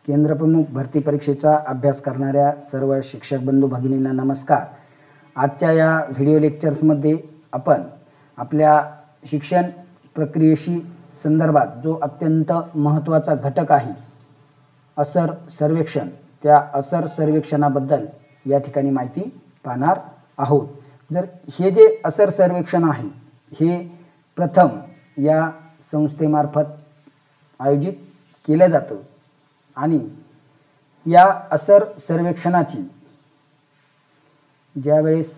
केंद्र प्रमुख भरती परीक्षेचा अभ्यास करणाऱ्या सर्व शिक्षक बंधू भगिनींना नमस्कार। आजच्या या व्हिडिओ लेक्चर्समध्ये आपण आपल्या शिक्षण प्रक्रियेशी संदर्भात जो अत्यंत महत्त्वाचा घटक आहे असर सर्वेक्षण, त्या असर सर्वेक्षणाबद्दल या ठिकाणी माहिती पाहणार आहोत। जर हे जे असर सर्वेक्षण आहे हे प्रथम या संस्थेमार्फत आयोजित केले जातं आणि या असर सर्वेक्षणाची ज्यावेळेस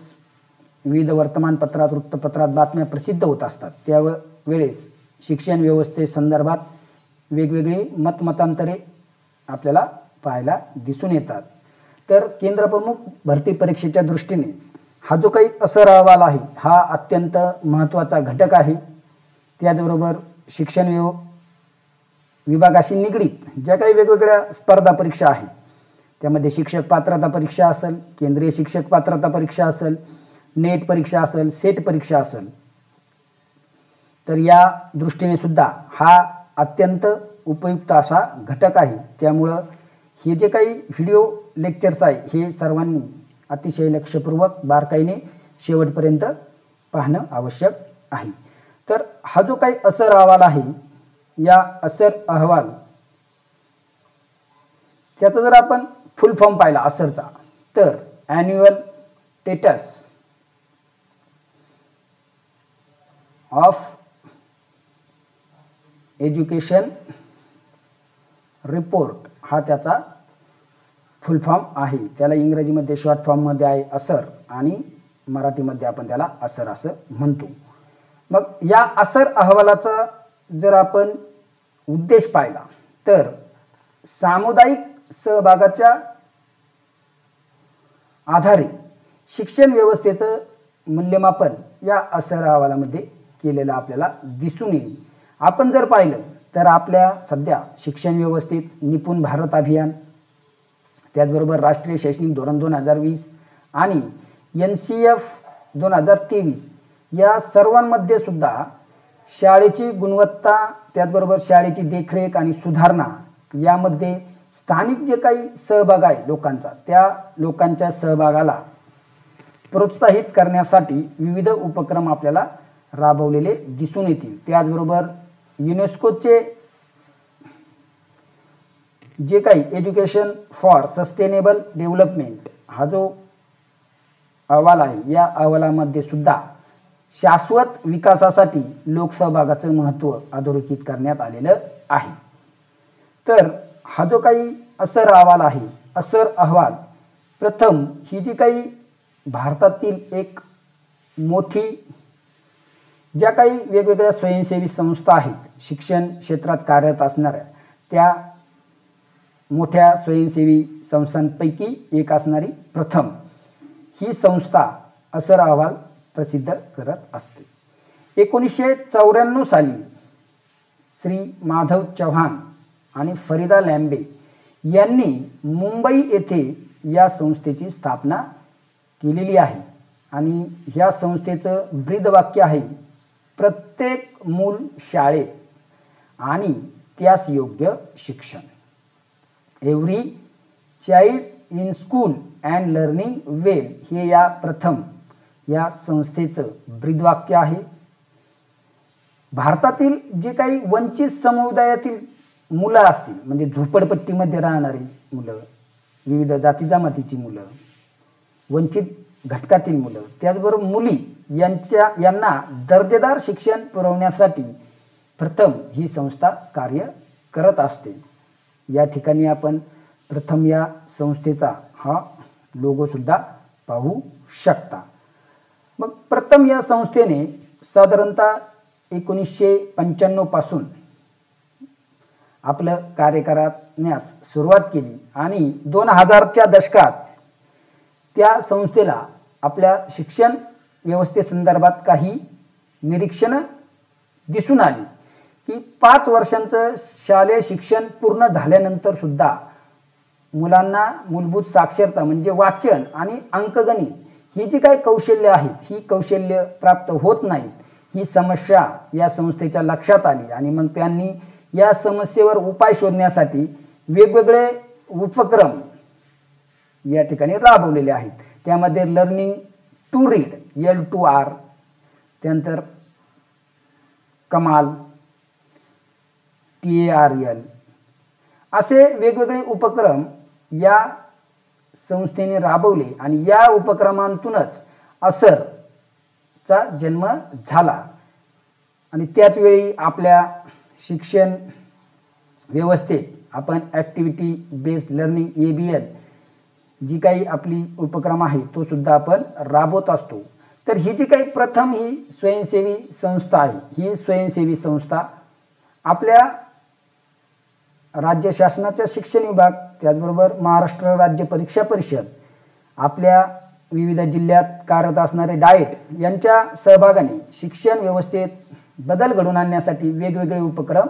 विविध वर्तमानपत्रात वृत्तपत्रात बातम्या प्रसिद्ध होत असतात त्यावेळेस शिक्षण व्यवस्थेसंदर्भात वेगवेगळी मतमतांतरे आपल्याला पाहायला दिसून येतात। तर केंद्र प्रमुख भरती परीक्षेच्या दृष्टीने हा जो काही असर अहवाल आहे हा अत्यंत महत्त्वाचा घटक आहे। त्याचबरोबर शिक्षण विभागाशी निगडीत ज्या काही वेगवेगळ्या स्पर्धा परीक्षा आहेत त्यामध्ये शिक्षक पात्रता परीक्षा असेल, केंद्रीय शिक्षक पात्रता परीक्षा असेल, नेट परीक्षा असेल, सेट परीक्षा असेल, तर या दृष्टीने सुद्धा हा अत्यंत उपयुक्त असा घटक आहे। त्यामुळे हे जे काही व्हिडिओ लेक्चर्स आहे हे सर्वांनी अतिशय लक्षपूर्वक बारकाईने शेवटपर्यंत पाहणं आवश्यक आहे। तर हा जो काही असर अहवाल आहे या असर अहवाल त्याचा जर आपण फुल फॉर्म पाहिला असरचा तर annual status of education report हा त्याचा फुल फॉर्म आहे। त्याला इंग्रजीमध्ये शॉर्ट फॉर्म मध्ये आहे असर आणि मराठीमध्ये आपण त्याला असर असं म्हणतो। मग या असर अहवालाचा जर आपण उद्देश पाहिला तर सामुदायिक सहभागाच्या आधारे शिक्षण व्यवस्थेचं मूल्यमापन या असर अहवालामध्ये केलेलं आपल्याला दिसून येईल। आपण जर पाहिलं तर आपल्या सध्या शिक्षण व्यवस्थेत निपुण भारत अभियान, त्याचबरोबर राष्ट्रीय शैक्षणिक धोरण 2020 आणि NCF 2023 या सर्वांमध्ये सुद्धा शाळेची गुणवत्ता, त्याचबरोबर शाळेची देखरेख आणि सुधारणा यामध्ये स्थानिक जे काही सहभाग आहे लोकांचा, त्या लोकांच्या सहभागाला प्रोत्साहित करण्यासाठी विविध उपक्रम आपल्याला राबवलेले दिसून येतील। त्याचबरोबर युनेस्कोचे जे काही एज्युकेशन फॉर सस्टेनेबल डेव्हलपमेंट हा जो अहवाल आहे या अहवालामध्ये सुद्धा शाश्वत विकासासाठी लोकसहभागाचं महत्त्व अधोरेखित करण्यात आलेलं आहे। तर हा जो काही असर अहवाल आहे, असर अहवाल प्रथम ही जी काही भारतातील एक मोठी ज्या काही वेगवेगळ्या स्वयंसेवी संस्था आहेत शिक्षण क्षेत्रात कार्यरत असणाऱ्या त्या मोठ्या स्वयंसेवी संस्थांपैकी एक असणारी प्रथम ही संस्था असर अहवाल प्रसिद्ध करत असते। 1994 साली श्री माधव चव्हाण आणि फरीदा लॅम्बे यांनी मुंबई येथे या संस्थेची स्थापना केलेली आहे आणि या संस्थेचं ब्रीदवाक्य आहे प्रत्येक मूल शाळेत आणि त्यास योग्य शिक्षण। Every child in school and learning वेल हे या प्रथम या संस्थेचं ब्रीदवाक्य आहे। भारतातील जे काही वंचित समुदायातील मुलं असतील म्हणजे झोपडपट्टीमध्ये राहणारी मुलं, विविध जाती जमातीची मुलं, वंचित घटकातील मुलं, त्याचबरोबर मुली यांना दर्जेदार शिक्षण पुरवण्यासाठी प्रथम ही संस्था कार्य करत असते। या ठिकाणी आपण प्रथम या संस्थेचा हा लोगो सुद्धा पाहू शकता। मग प्रथम या संस्थेने साधारणतः 1995 पासून आपलं कार्य करण्यास सुरुवात केली आणि 2000च्या दशकात त्या संस्थेला आपल्या शिक्षण व्यवस्थेसंदर्भात काही निरीक्षण दिसून आली की 5 वर्षांचं शालेय शिक्षण पूर्ण झाल्यानंतर सुद्धा मुलांना मूलभूत साक्षरता म्हणजे वाचन आणि अंकगणित ही जी काही कौशल्य आहेत ही कौशल्य प्राप्त होत नाहीत। ही समस्या या संस्थेच्या लक्षात आली आणि मग त्यांनी या समस्येवर उपाय शोधण्यासाठी वेगवेगळे उपक्रम या ठिकाणी राबवलेले आहेत. त्यामध्ये लर्निंग टू रीड L2R, त्यानंतर कमाल TARL असे वेगवेगळे उपक्रम या संस्थेने राबवले आणि या उपक्रमांतूनच असरचा जन्म झाला. आणि त्याच वेळी आपल्या शिक्षण व्यवस्थेत आपण ॲक्टिव्हिटी बेस्ड लर्निंग ABL जी काही आपली उपक्रम आहे तो सुद्धा आपण राबवत असतो. तर ही जी काही प्रथम ही स्वयंसेवी संस्था आहे, ही स्वयंसेवी संस्था आपल्या राज्य शासनाच्या शिक्षण विभाग, त्याचबरोबर महाराष्ट्र राज्य परीक्षा परिषद, आपल्या विविध जिल्ह्यात कार्यरत असणारे डाएट यांच्या सहभागाने शिक्षण व्यवस्थेत बदल घडवून आणण्यासाठी वेगवेगळे उपक्रम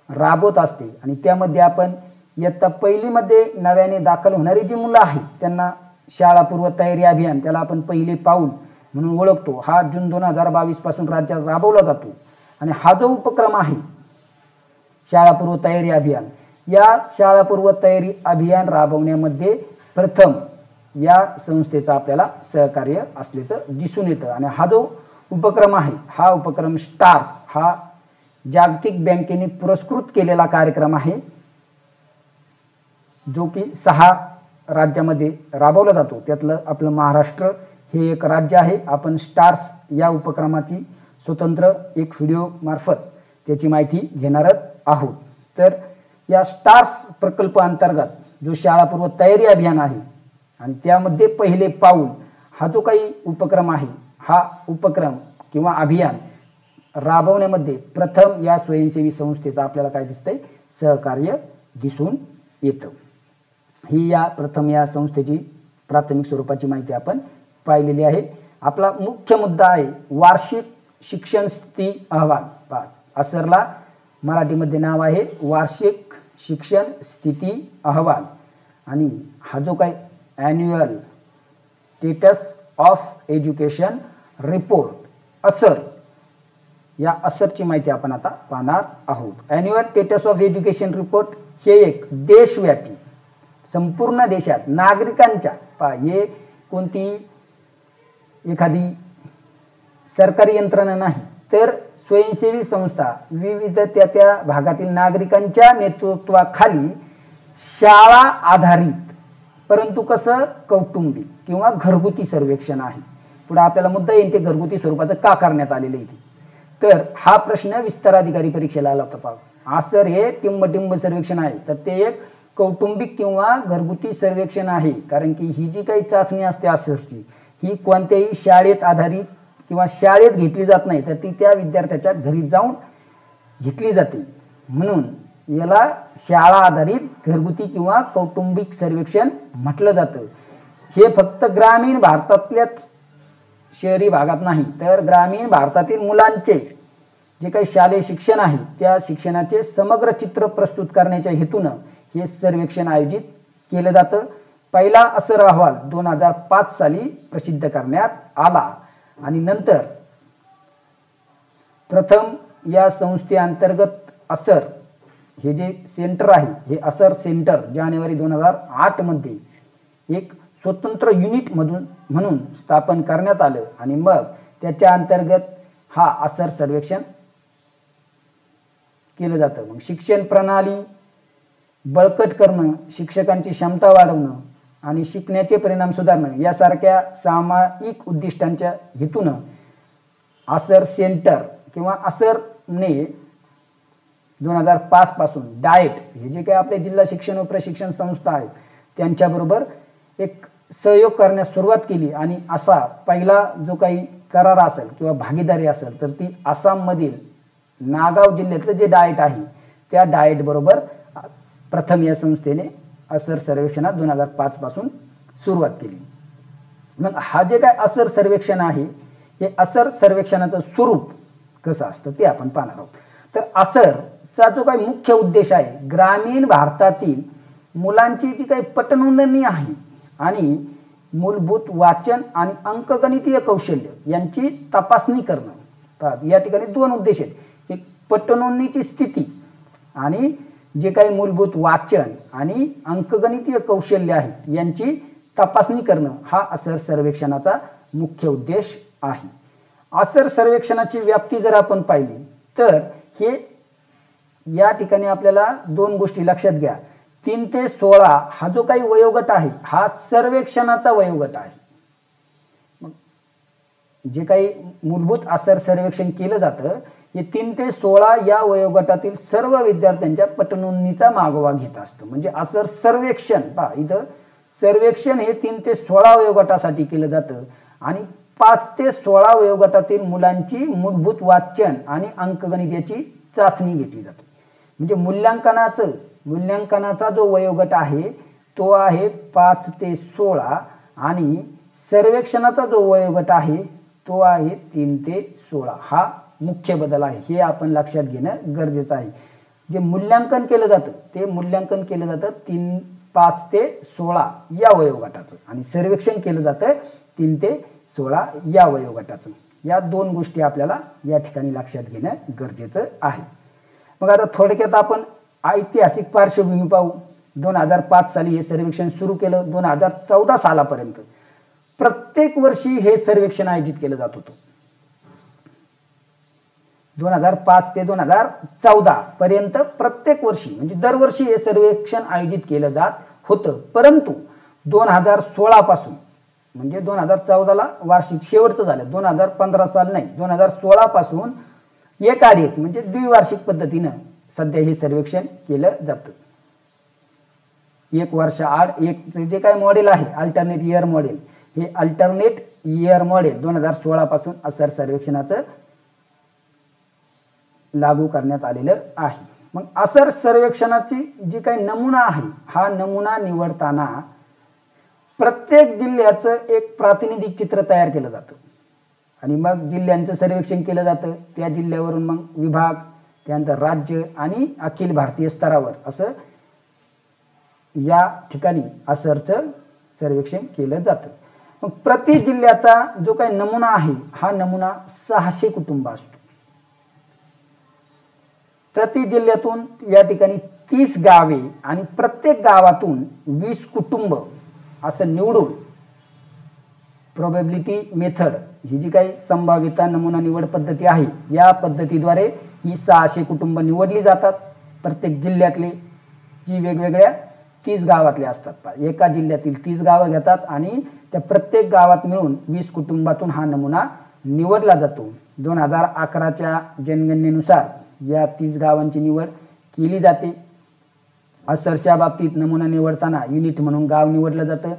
राबवत असते. आणि त्यामध्ये आपण इयत्ता पहिलीमध्ये नव्याने दाखल होणारी जी मुलं आहेत त्यांना शाळापूर्व तयारी अभियान, त्याला आपण पहिले पाऊल म्हणून ओळखतो, हा जून 2022 पासून राज्यात राबवला जातो. आणि हा जो उपक्रम आहे शाळापूर्व तयारी अभियान, या शाळापूर्व तयारी अभियान राबवण्यामध्ये प्रथम या संस्थेचा आपल्याला सहकार्य असल्याचं दिसून येतं. आणि हा जो उपक्रम आहे, हा उपक्रम स्टार्स हा जागतिक बँकेने पुरस्कृत केलेला कार्यक्रम आहे, जो की 6 राज्यामध्ये राबवला जातो. त्यातलं आपलं महाराष्ट्र हे एक राज्य आहे. आपण स्टार्स या उपक्रमाची स्वतंत्र एक व्हिडिओ मार्फत त्याची माहिती घेणारच आहोत. तर या स्टार्स प्रकल्प अंतर्गत जो शाळापूर्व तयारी अभियान आहे आणि त्यामध्ये पहिले पाऊल हा जो काही उपक्रम आहे, हा उपक्रम किंवा अभियान राबवण्यामध्ये प्रथम या स्वयंसेवी संस्थेचा आपल्याला काय दिसतंय, सहकार्य दिसून येतं. ही या प्रथम या संस्थेची प्राथमिक स्वरूपाची माहिती आपण पाहिलेली आहे. आपला मुख्य मुद्दा आहे वार्षिक शिक्षण स्थिती अहवाल. असरला मराठीमध्ये नाव आहे वार्षिक शिक्षण स्थिती अहवाल. आणि हा जो काही annual status of education report असर, या असरची माहिती आपण आता पाहणार आहोत. Annual status of education report हे एक देशव्यापी संपूर्ण देशात नागरिकांच्या, हे कोणती एखादी सरकारी यंत्रणा नाही, तर स्वयंसेवी संस्था विविध त्या भागातील नागरिकांच्या नेतृत्वाखाली शाळा आधारित, परंतु कसं कौटुंबिक किंवा घरगुती सर्वेक्षण आहे. पुढे आपल्याला मुद्दा येईल ते घरगुती स्वरूपाचं का करण्यात आलेलं आहे. तर हा प्रश्न विस्ताराधिकारी परीक्षेला आला होता. असर हे टिंब सर्वेक्षण आहे, तर ते एक कौटुंबिक किंवा घरगुती सर्वेक्षण आहे. कारण की ही जी काही चाचणी असते असरची, ही कोणत्याही शाळेत आधारित किंवा शाळेत घेतली जात नाही, तर ती त्या विद्यार्थ्याच्या घरी जाऊन घेतली जाते. म्हणून याला शाळा आधारित घरगुती किंवा कौटुंबिक सर्वेक्षण म्हटलं जातं. हे फक्त ग्रामीण भारतातल्याच शहरी भागात नाही, तर ग्रामीण भारतातील मुलांचे जे काही शालेय शिक्षण आहे त्या शिक्षणाचे समग्र चित्र प्रस्तुत करण्याच्या हेतूनं हे सर्वेक्षण आयोजित केलं जातं. पहिला असर अहवाल 2005 साली प्रसिद्ध करण्यात आला. आणि नंतर प्रथम या संस्थेअंतर्गत असर हे जे सेंटर आहे, हे असर सेंटर जानेवारी 2008 मध्ये एक स्वतंत्र युनिट म्हणून स्थापन करण्यात आलं. आणि मग त्याच्या अंतर्गत हा असर सर्वेक्षण केलं जातं. मग शिक्षण प्रणाली बळकट करणं, शिक्षकांची क्षमता वाढवणं आणि शिकण्याचे परिणाम सुधारणं यासारख्या सामायिक उद्दिष्टांच्या हेतूनं असर सेंटर किंवा असरने 2005 पासून डाएट हे जे काही आपले जिल्हा शिक्षण व प्रशिक्षण संस्था आहेत त्यांच्याबरोबर एक सहयोग करण्यास सुरुवात केली. आणि असा पहिला जो काही करार असेल किंवा भागीदारी असेल तर ती आसाममधील नागाव जिल्ह्यातलं जे डाएट आहे त्या डाएट बरोबर प्रथम या संस्थेने असर सर्वेक्षणात 2005 पासून सुरुवात केली. मग हा जे काय असर सर्वेक्षण आहे, हे असर सर्वेक्षणाचं स्वरूप कसं असतं ते आपण पाहणार आहोत. तर असरचा जो काही मुख्य उद्देश आहे, ग्रामीण भारतातील मुलांची जी काही पटनोंदणी आहे आणि मूलभूत वाचन आणि अंकगणितीय कौशल्य यांची तपासणी करणं. या ठिकाणी 2 उद्देश आहेत, एक पटनोंदणीची स्थिती आणि जे काही मूलभूत वाचन आणि अंकगणितीय कौशल्य आहे यांची तपासणी करणं हा असर सर्वेक्षणाचा मुख्य उद्देश आहे. असर सर्वेक्षणाची व्याप्ती जर आपण पाहिली तर हे या ठिकाणी आपल्याला दोन गोष्टी लक्षात घ्या. 3 ते 16 हा जो काही वयोगट आहे हा सर्वेक्षणाचा वयोगट आहे. जे काही मूलभूत असर सर्वेक्षण केलं जातं हे 3 ते 16 या वयोगटातील सर्व विद्यार्थ्यांच्या पटनोंदणीचा मागोवा घेत असतं. म्हणजे असर सर्वेक्षण पहा इथं सर्वेक्षण हे 3 ते 16 वयोगटासाठी केलं जातं आणि 5 ते 16 वयोगटातील मुलांची मूलभूत वाचन आणि अंकगणिताची चाचणी घेतली जाते. म्हणजे मूल्यांकनाचा जो वयोगट आहे तो आहे 5 ते 16 आणि सर्वेक्षणाचा जो वयोगट आहे तो आहे 3 ते 16. हा मुख्य बदल आहे. हे आपण लक्षात घेणं गरजेचं आहे. जे मूल्यांकन केलं जातं ते मूल्यांकन केलं जातं 5 ते 16 या वयोगटाचं आणि सर्वेक्षण केलं जातं 3 ते 16 या वयोगटाचं. या दोन गोष्टी आपल्याला या ठिकाणी लक्षात घेणं गरजेचं आहे. मग आता थोडक्यात आपण ऐतिहासिक पार्श्वभूमी पाहू. 2005 साली हे सर्वेक्षण सुरू केलं. 2014 सालापर्यंत प्रत्येक वर्षी हे सर्वेक्षण आयोजित केलं जात होतं. 2005 ते 2014 पर्यंत प्रत्येक वर्षी म्हणजे दरवर्षी हे सर्वेक्षण आयोजित केलं जात होतं. परंतु 2016 पासून म्हणजे 2014 ला वार्षिक शेवटचं झालं, 2015 साल नाही, 2016 पासून एकाएक म्हणजे द्विवार्षिक पद्धतीनं सध्या हे सर्वेक्षण केलं जातं. एक वर्ष आड एक जे काही मॉडेल आहे अल्टरनेट इयर मॉडेल, हे अल्टरनेट इयर मॉडेल 2016 पासून असर सर्वेक्षणाचं लागू करण्यात आलेलं आहे. मग असर सर्वेक्षणाची जी काही नमुना आहे हा नमुना निवडताना प्रत्येक जिल्ह्याचं एक प्रातिनिधिक चित्र तयार केलं जातं आणि मग जिल्ह्यांचं सर्वेक्षण केलं जातं. त्या जिल्ह्यावरून मग विभाग, त्यानंतर राज्य आणि अखिल भारतीय स्तरावर असं या ठिकाणी असरचं सर्वेक्षण केलं जातं. मग प्रति जिल्ह्याचा जो काही नमुना आहे हा नमुना 600 कुटुंब असतो. प्रति जिल्ह्यातून या ठिकाणी 30 गावे आणि प्रत्येक गावातून 20 कुटुंब असं निवडून प्रोबॅबिलिटी मेथड ही जी काही संभाव्यता नमुना निवड पद्धती आहे या पद्धतीद्वारे ही 600 कुटुंब निवडली जातात. प्रत्येक जिल्ह्यातले जी वेगवेगळ्या 30 गावातले असतात. एका जिल्ह्यातील 30 गावं घेतात आणि त्या प्रत्येक गावात मिळून 20 कुटुंबातून हा नमुना निवडला जातो. 2011च्या जनगणनेनुसार या 30 गावांची निवड केली जाते. असरच्या बाबतीत नमुना निवडताना युनिट म्हणून गाव निवडलं जातं.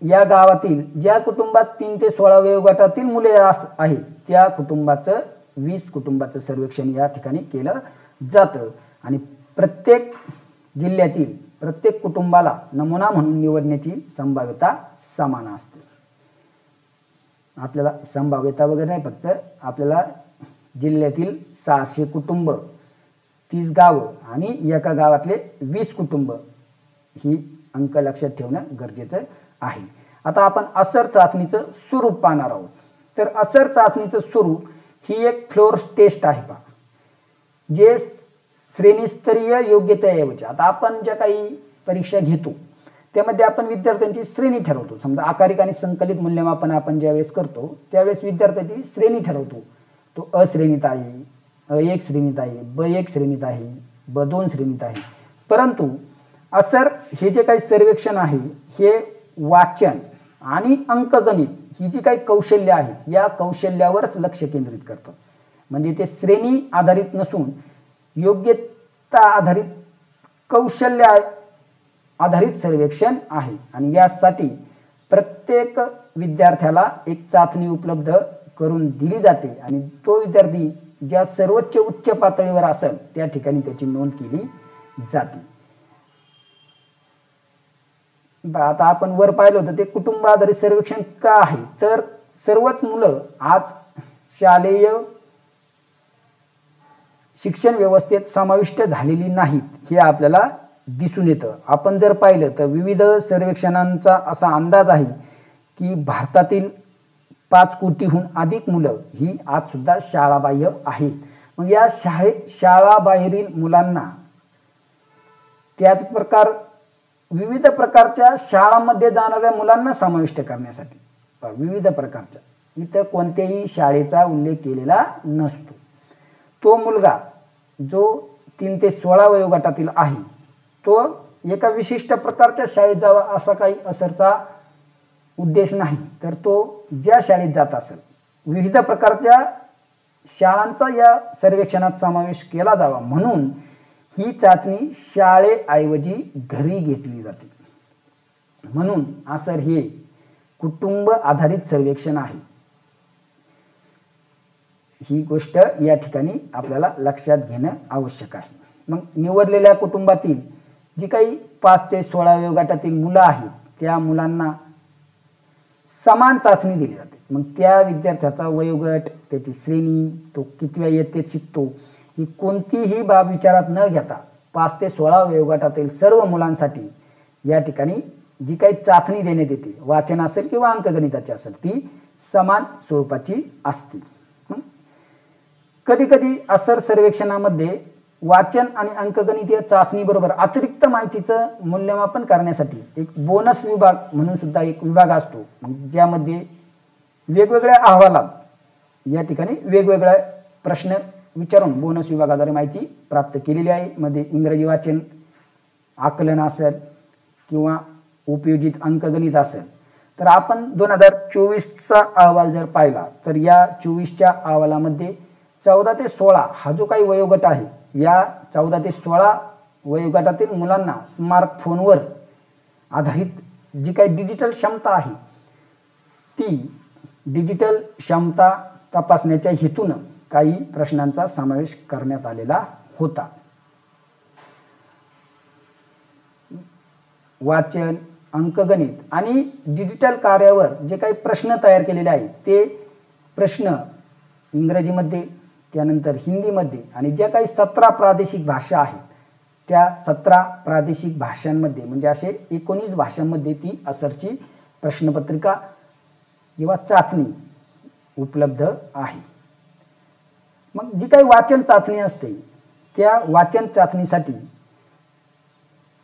या गावातील ज्या कुटुंबात 3 ते 16 वयोगटातील मुले आहेत त्या कुटुंबाचं 20 कुटुंबाचं सर्वेक्षण या ठिकाणी केलं जातं आणि प्रत्येक जिल्ह्यातील प्रत्येक कुटुंबाला नमुना म्हणून निवडण्याची संभाव्यता समान असते. आपल्याला संभाव्यता वगैरे नाही, फक्त आपल्याला जिल्ह्यातील 600 कुटुंब, 30 गावं आणि एका गावातले 20 कुटुंब ही अंक लक्षात ठेवणं गरजेचं आहे. आता आपण असर चाचणीचं स्वरूप पाहणार आहोत. तर असर चाचणीचं स्वरूप ही एक फ्लोर टेस्ट आहे पहा, जे श्रेणीस्तरीय योग्यतेऐवजी आता आपण ज्या काही परीक्षा घेतो त्यामध्ये आपण विद्यार्थ्यांची श्रेणी ठरवतो. समजा आकारिक आणि संकलित मूल्यमापन आपण ज्यावेळेस करतो त्यावेळेस विद्यार्थ्यांची श्रेणी ठरवतो. तो अ श्रेणीत आहे, अ1 श्रेणीत आहे, ब1 श्रेणीत आहे, ब2 श्रेणीत आहे. परंतु असर हे जे काही सर्वेक्षण आहे हे वाचन आणि अंकगणित ही जी काही कौशल्य आहे या कौशल्यावरच लक्ष केंद्रित करतं. म्हणजे ते श्रेणी आधारित नसून योग्यता आधारित, कौशल्य आधारित सर्वेक्षण आहे आणि यासाठी प्रत्येक विद्यार्थ्याला एक चाचणी उपलब्ध करून दिली जाते आणि तो विद्यार्थी ज्या सर्वोच्च उच्च पातळीवर असेल त्या ठिकाणी त्याची नोंद केली जाते. आता आपण वर पाहिलं होतं ते कुटुंब आधारित सर्वेक्षण का आहे, तर सर्वच मुलं आज शालेय शिक्षण व्यवस्थेत समाविष्ट झालेली नाहीत हे आपल्याला दिसून येतं. आपण जर पाहिलं तर विविध सर्वेक्षणांचा असा अंदाज आहे की भारतातील 5 कोटीहून अधिक मुलं ही आज सुद्धा शाळाबाह्य आहेत. मग या शाळाबाहेरील मुलांना त्याच प्रकार विविध प्रकारच्या शाळांमध्ये जाणाऱ्या मुलांना समाविष्ट करण्यासाठी विविध प्रकारच्या, इथं कोणत्याही शाळेचा उल्लेख केलेला नसतो. तो मुलगा जो 3 ते 16 वयोगटातील आहे तो एका विशिष्ट प्रकारच्या शाळेत जावा असा काही असरचा उद्देश नाही, तर तो ज्या शाळेत जात असेल विविध प्रकारच्या शाळांचा या सर्वेक्षणात समावेश केला जावा म्हणून ही चाचणी शाळेऐवजी घरी घेतली जाते. म्हणून आसर हे कुटुंब आधारित सर्वेक्षण आहे. ही गोष्ट या ठिकाणी आपल्याला लक्षात घेणं आवश्यक आहे. मग निवडलेल्या कुटुंबातील जी काही 5 ते 16 वयोगटातील मुलं आहेत त्या मुलांना समान चाचणी दिली जाते. मग त्या विद्यार्थ्याचा वयोगट, त्याची श्रेणी, तो कितव्या इयत्तेत शिकतो ही कोणतीही बाब विचारात न घेता 5 ते 16 वयोगटातील सर्व मुलांसाठी या ठिकाणी जी काही चाचणी देण्यात येते, वाचन असेल किंवा अंकगणिताची असेल, ती समान स्वरूपाची असते. कधी कधी असर सर्वेक्षणामध्ये वाचन आणि अंकगणितीय चाचणी बरोबर अतिरिक्त माहितीचं मूल्यमापन करण्यासाठी एक बोनस विभाग म्हणून सुद्धा एक विभाग असतो, ज्यामध्ये वेगवेगळ्या अहवालात या ठिकाणी वेगवेगळे प्रश्न विचारून बोनस विभागाद्वारे माहिती प्राप्त केलेली आहे. मध्ये इंग्रजी वाचन आकलन असेल किंवा उपयोजित अंकगणित असेल. तर आपण 2024चा अहवाल जर पाहिला तर या 24च्या अहवालामध्ये 14 ते 16 हा जो काही वयोगट आहे या 14 ते 16 वयोगटातील मुलांना स्मार्टफोनवर आधारित जी काही डिजिटल क्षमता आहे ती डिजिटल क्षमता तपासण्याच्या हेतून काही प्रश्नांचा समावेश करण्यात आलेला होता. वाचन, अंकगणित आणि डिजिटल कार्यावर जे काही प्रश्न तयार केलेले आहेत ते प्रश्न इंग्रजीमध्ये, त्यानंतर हिंदीमध्ये आणि ज्या काही 17 प्रादेशिक भाषा आहेत त्या 17 प्रादेशिक भाषांमध्ये म्हणजे असे 19 भाषांमध्ये ती असरची प्रश्नपत्रिका किंवा चाचणी उपलब्ध आहे. मग जी काही वाचन चाचणी असते त्या वाचन चाचणीसाठी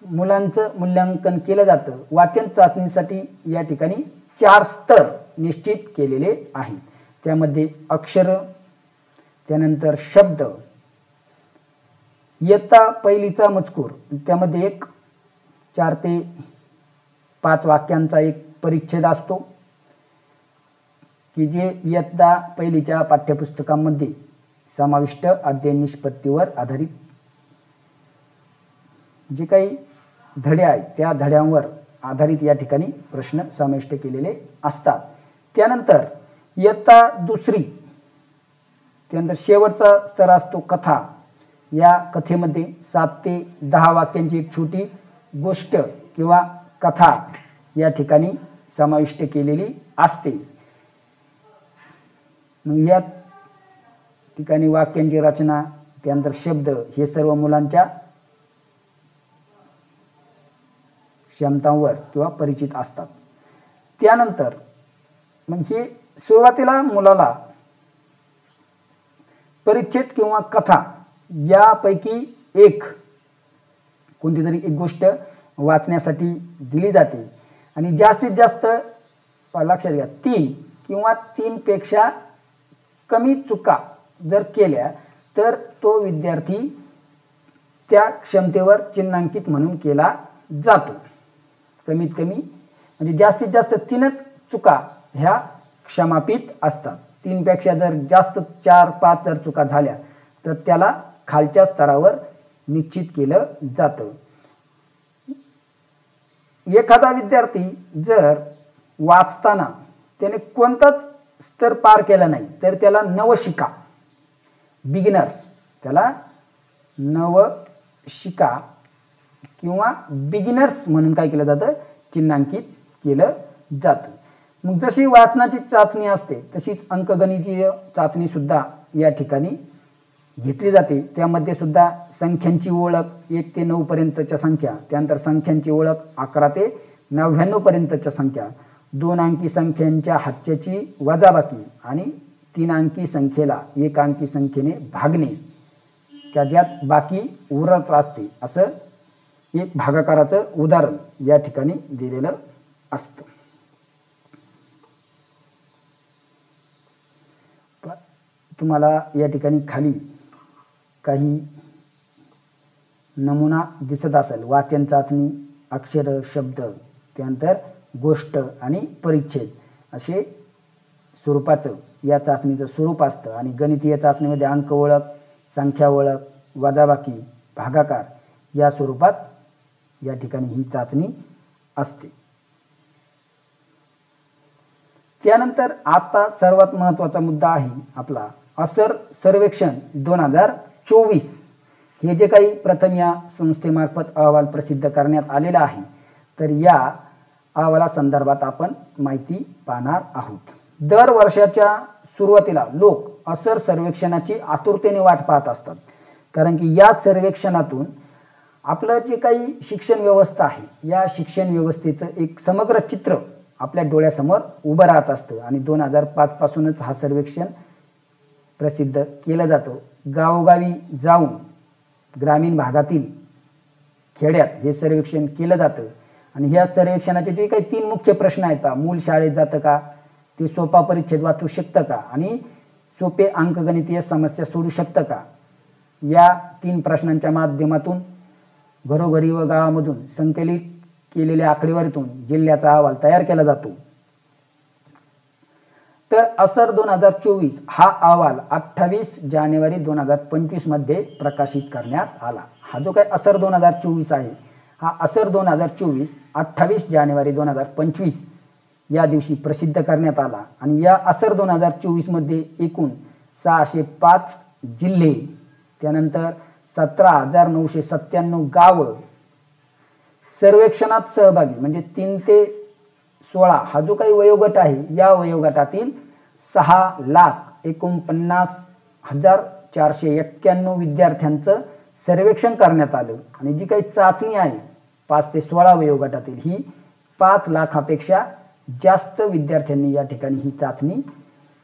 मुलांचं मूल्यांकन केलं जातं. वाचन चाचणीसाठी या ठिकाणी 4 स्तर निश्चित केलेले आहेत. त्यामध्ये अक्षर, त्यानंतर शब्द, इयत्ता पहिलीचा मजकूर, त्यामध्ये एक 4 ते 5 वाक्यांचा एक परिच्छेद असतो की जे इयत्ता पहिलीच्या पाठ्यपुस्तकांमध्ये समाविष्ट अध्ययन निष्पत्तीवर आधारित जे काही धडे आहेत त्या धड्यांवर आधारित या ठिकाणी प्रश्न समाविष्ट केलेले असतात. त्यानंतर इयत्ता दुसरी, त्यानंतर शेवटचा स्तर असतो कथा. या कथेमध्ये 7 ते 10 वाक्यांची एक छोटी गोष्ट किंवा कथा या ठिकाणी समाविष्ट केलेली असते. या ठिकाणी वाक्यांची रचना, त्यानंतर शब्द हे सर्व मुलांच्या क्षमतांवर किंवा परिचित असतात. त्यानंतर मग हे सुरुवातीला मुलाला परिच्छेद किंवा कथा यापैकी एक कोणती तरी एक गोष्ट वाचण्यासाठी दिली जाते आणि जास्तीत जास्त लक्षात घ्या 3 किंवा 3 पेक्षा कमी चुका जर केल्या तर तो विद्यार्थी त्या क्षमतेवर चिन्हांकित म्हणून केला जातो. कमीत कमी म्हणजे जास्तीत जास्त 3च चुका ह्या क्षमापित असतात. 3 पेक्षा जर जास्त 4-5 जर चुका झाल्या तर त्याला खालच्या स्तरावर निश्चित केलं जातं. एखादा विद्यार्थी जर वाचताना त्याने कोणताच स्तर पार केला नाही तर त्याला नवशिका, बिगिनर्स, त्याला नवशिका किंवा बिगिनर्स म्हणून काय केलं जातं, चिन्हांकित केलं जातं. मग जशी वाचनाची चाचणी असते तशीच अंकगणितीय चाचणी सुद्धा या ठिकाणी घेतली जाते. त्यामध्ये सुद्धा संख्यांची ओळख 1 ते 9 पर्यंतच्या संख्या, त्यानंतर संख्यांची ओळख 11 ते 99 पर्यंतच्या संख्या, 2 अंकी संख्यांच्या हातच्याची वजाबाकी आणि 3 अंकी संख्येला 1 अंकी संख्येने भागणे का ज्यात बाकी उरत असते, असं एक भागाकाराचं उदाहरण या ठिकाणी दिलेलं असतं. तुम्हाला या ठिकाणी खाली काही नमुना दिसत असेल. वाचन चाचणी, अक्षर, शब्द, त्यानंतर गोष्ट आणि परिच्छेद असे स्वरूपाचं या चाचणीचं स्वरूप असतं. आणि गणितीय चाचणीमध्ये अंक ओळख, संख्या ओळख, वजाबाकी, भागाकार या स्वरूपात या ठिकाणी ही चाचणी असते. त्यानंतर आता सर्वात महत्त्वाचा मुद्दा आहे आपला असर सर्वेक्षण 2024. हे जे काही प्रथम या संस्थेमार्फत अहवाल प्रसिद्ध करण्यात आलेला आहे, तर या अहवालासंदर्भात आपण माहिती पाहणार आहोत. दर वर्षाच्या सुरुवातीला लोक असर सर्वेक्षणाची आतुरतेने वाट पाहत असतात, कारण की या सर्वेक्षणातून आपलं जे काही शिक्षण व्यवस्था आहे, या शिक्षण व्यवस्थेचं एक समग्र चित्र आपल्या डोळ्यासमोर उभं राहत असतं. आणि 2005 पासूनच हा सर्वेक्षण प्रसिद्ध केलं जातं. गावोगावी जाऊन ग्रामीण भागातील खेड्यात हे सर्वेक्षण केलं जातं. आणि ह्या सर्वेक्षणाचे जे काही 3 मुख्य प्रश्न आहेत, मूल शाळेत जातं का, ते सोपा परिच्छेद वाचू शकतं का, आणि सोपे अंकगणितीय समस्या सोडू शकतं का, या 3 प्रश्नांच्या माध्यमातून घरोघरी व गावामधून संकलित केलेल्या आकडेवारीतून जिल्ह्याचा अहवाल तयार केला जातो. तर असर 2024 हा अहवाल 28 जानेवारी 2025 मध्ये प्रकाशित करण्यात आला. हा जो काही असर 2024 आहे, हा असर 2024 28 जानेवारी 2025 या दिवशी प्रसिद्ध करण्यात आला. आणि या असर 2024 मध्ये एकूण 605 जिल्हे, त्यानंतर 17,997 गावं सर्वेक्षणात सहभागी, म्हणजे 3 ते 16 हा जो काही वयोगट आहे, या वयोगटातील 6,49,491 विद्यार्थ्यांचं सर्वेक्षण करण्यात आलं. आणि जी काही चाचणी आहे 5 ते 16 वयोगटातील, ही 5 लाखापेक्षा जास्त विद्यार्थ्यांनी या ठिकाणी ही चाचणी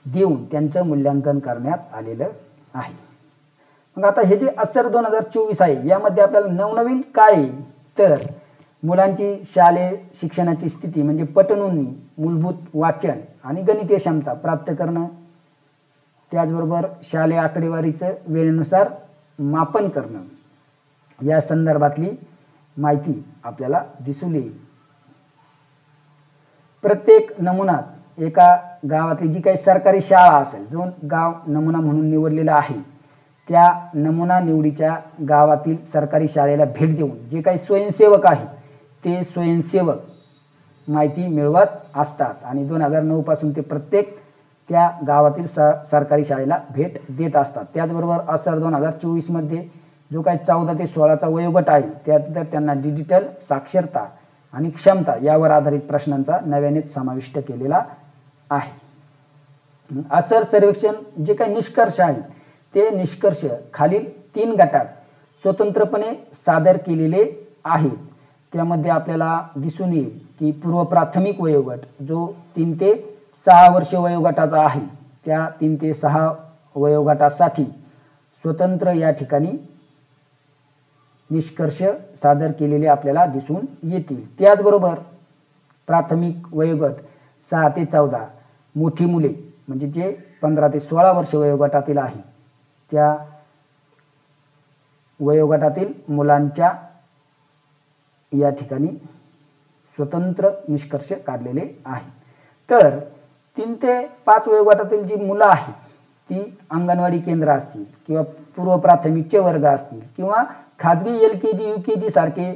देऊन त्यांचं मूल्यांकन करण्यात आलेलं आहे. मग आता हे जे असर 2024 आहे, यामध्ये आपल्याला नवनवीन काय आहे, तर मुलांची शालेय शिक्षणाची स्थिती म्हणजे पटनोंदणी, मूलभूत वाचन आणि गणितीय क्षमता प्राप्त करणं, त्याचबरोबर शालेय आकडेवारीचं वेळेनुसार मापन करणं, या संदर्भातली माहिती आपल्याला दिसून येईल. प्रत्येक नमुन्यात एका गावातली जी काही सरकारी शाळा असेल, जो गाव नमुना म्हणून निवडलेला आहे, त्या नमुना निवडीच्या गावातील सरकारी शाळेला भेट देऊन जे काही स्वयंसेवक आहे, ते स्वयंसेवक माहिती मिळवत असतात. आणि 2009 पासून ते प्रत्येक त्या गावातील सरकारी शाळेला भेट देत असतात. त्याचबरोबर असर 2024 मध्ये जो काही 14 ते 16चा वयोगट आहे, त्यात त्यांना डिजिटल साक्षरता आणि क्षमता यावर आधारित प्रश्नांचा नव्याने समाविष्ट केलेला आहे. असर सर्वेक्षण जे काही निष्कर्ष आहेत, ते निष्कर्ष खालील 3 गटात स्वतंत्रपणे सादर केलेले आहेत. त्यामध्ये आपल्याला दिसून येईल की पूर्व प्राथमिक वयोगट जो 3 ते 6 वर्ष वयोगटाचा आहे, त्या 3 ते 6 वयोगटासाठी स्वतंत्र या ठिकाणी निष्कर्ष सादर केलेले आपल्याला दिसून येतील. त्याचबरोबर प्राथमिक वयोगट 6 ते 14 मोठी मुले म्हणजे जे 15 ते 16 वर्ष वयोगटातील आहे, त्या वयोगटातील मुलांच्या या ठिकाणी स्वतंत्र निष्कर्ष काढलेले आहेत. तर 3 ते 5 वयोगटातील जी मुलं आहेत, ती अंगणवाडी केंद्र असतील किंवा पूर्व प्राथमिकचे वर्ग असतील किंवा खाजगी LKG UKG सारखे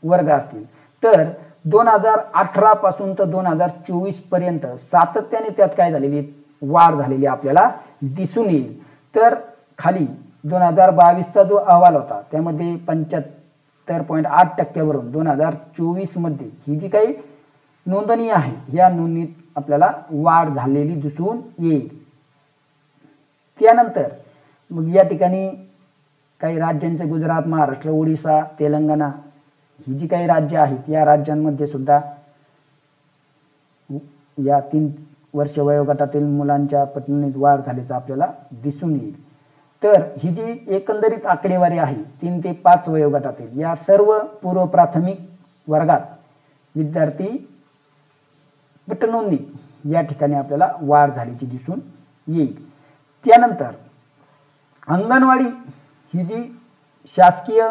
वर्ग असतील, तर 2018 पासून तर 2024 पर्यंत सातत्याने त्यात काय झालेली वाढ झालेली आपल्याला दिसून येईल. तर खाली 2022चा जो अहवाल होता, त्यामध्ये 75.8% वरून 2024 मध्ये ही जी काही नोंदणी आहे, या नोंदणीत आपल्याला वाढ झालेली दिसून येईल. त्यानंतर मग या ठिकाणी काही राज्यांचे गुजरात, महाराष्ट्र, ओडिशा, तेलंगणा ही जी काही राज्य आहेत, या राज्यांमध्ये सुद्धा या 3 वर्ष वयोगटातील मुलांच्या पटनोंदणीत वाढ झाल्याचं आपल्याला दिसून येईल. तर ही जी एकंदरीत आकडेवारी आहे 3 ते 5 वयोगटातील या सर्व पूर्व प्राथमिक वर्गात विद्यार्थी पटनोंदणी या ठिकाणी आपल्याला वाढ झाल्याची दिसून येईल. त्यानंतर अंगणवाडी ही जी शासकीय